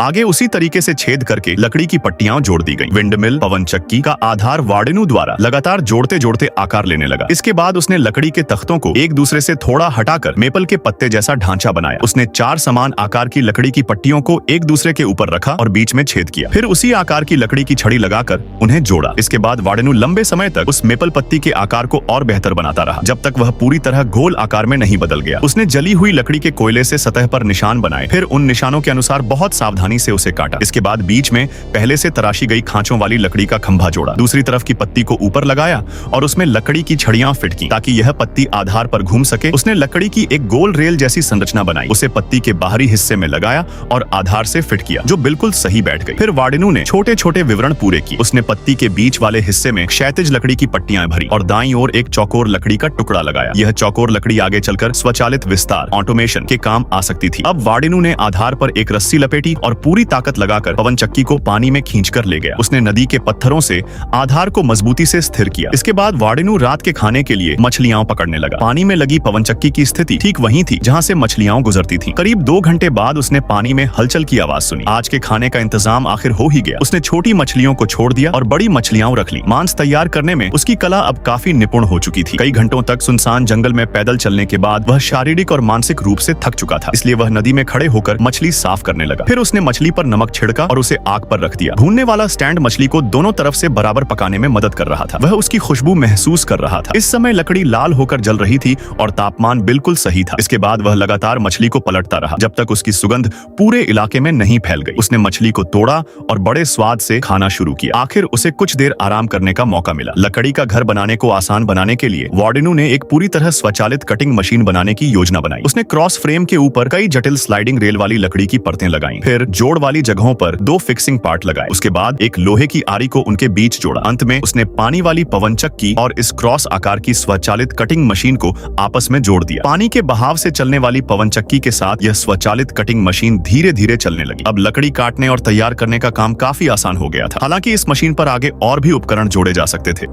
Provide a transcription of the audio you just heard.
आगे उसी तरीके से छेद करके लकड़ी की पट्टियां जोड़ दी गई। विंडमिल पवन चक्की का आधार वार्डेनू द्वारा लगातार जोड़ते जोड़ते आकार लेने लगा। इसके बाद उसने लकड़ी के तख्तों को एक दूसरे से थोड़ा हटाकर मेपल के पत्ते जैसा ढांचा बनाया। उसने 4 समान आकार की लकड़ी की पट्टियों को एक दूसरे के ऊपर रखा और बीच में छेद किया। फिर उसी आकार की लकड़ी की छड़ी लगाकर उन्हें जोड़ा। इसके बाद वार्डेनू लंबे समय तक उस मेपल पत्ती के आकार को और बेहतर बनाता रहा, जब तक वह पूरी तरह गोल आकार में नहीं बदल गया। उसने जली हुई लकड़ी के कोयले से सतह पर निशान बनाए, फिर उन निशानों के अनुसार बहुत सावधानी से उसे काटा। इसके बाद बीच में पहले से तराशी गई खांचों वाली लकड़ी का खंभा जोड़ा। दूसरी तरफ की पत्ती को ऊपर लगाया और उसमें लकड़ी की छड़ियां फिट की ताकि यह पत्ती आधार पर घूम सके। उसने लकड़ी की एक गोल रेल जैसी संरचना बनाई, उसे पत्ती के बाहरी हिस्से में लगाया और आधार से फिट किया, जो बिल्कुल सही बैठ गई। फिर वार्डेनू ने छोटे छोटे विवरण पूरे किए। उसने पत्ती के बीच वाले हिस्से में क्षैतिज लकड़ी की पट्टियां भरी और दाईं ओर एक चौकोर लकड़ी का टुकड़ा लगाया। यह चौकोर लकड़ी आगे चलकर स्वचालित विस्तार ऑटोमेशन के काम आ सकती थी। अब वार्डेनू ने आधार पर एक रस्सी लपेटी और पूरी ताकत लगाकर पवन चक्की को पानी में खींचकर ले गया। उसने नदी के पत्थरों से आधार को मजबूती से स्थिर किया। इसके बाद वार्डेनू रात के खाने के लिए मछलियां पकड़ने लगा। पानी में लगी पवन चक्की की स्थिति ठीक वहीं थी जहां से मछलियां गुजरती थी। करीब 2 घंटे बाद उसने पानी में हलचल की आवाज सुनी। आज के खाने का इंतजाम आखिर हो ही गया। उसने छोटी मछलियों को छोड़ दिया और बड़ी मछलियां रख ली। मांस तैयार करने में उसकी कला अब काफी निपुण हो चुकी थी। कई घंटों तक सुनसान जंगल में पैदल चलने के बाद वह शारीरिक और मानसिक रूप से थक चुका था, इसलिए वह नदी में खड़े होकर मछली साफ करने लगा। फिर उसने मछली पर नमक छिड़का और उसे आग पर रख दिया। भूनने वाला स्टैंड मछली को दोनों तरफ से बराबर पकाने में मदद कर रहा था। वह उसकी खुशबू महसूस कर रहा था। इस समय लकड़ी लाल होकर जल रही थी और तापमान बिल्कुल सही था। इसके बाद वह लगातार मछली को पलटता रहा जब तक उसकी सुगंध पूरे इलाके में नहीं फैल गई। उसने मछली को तोड़ा और बड़े स्वाद से खाना शुरू किया। आखिर उसे कुछ देर आराम करने का मौका मिला। लकड़ी का घर बनाने को आसान बनाने के लिए वार्डेनू ने एक पूरी तरह स्वचालित कटिंग मशीन बनाने की योजना बनाई। उसने क्रॉस फ्रेम के ऊपर कई जटिल स्लाइडिंग रेल वाली लकड़ी की परतें लगाईं। फिर जोड़ वाली जगहों पर 2 फिक्सिंग पार्ट लगाए। उसके बाद एक लोहे की आरी को उनके बीच जोड़ा। अंत में उसने पानी वाली पवन चक्की और इस क्रॉस आकार की स्वचालित कटिंग मशीन को आपस में जोड़ दिया। पानी के बहाव से चलने वाली पवन चक्की के साथ यह स्वचालित कटिंग मशीन धीरे धीरे चलने लगी। अब लकड़ी काटने और तैयार करने का काम काफी आसान हो गया था। हालांकि इस मशीन पर आगे और भी उपकरण जोड़े जा सकते थे।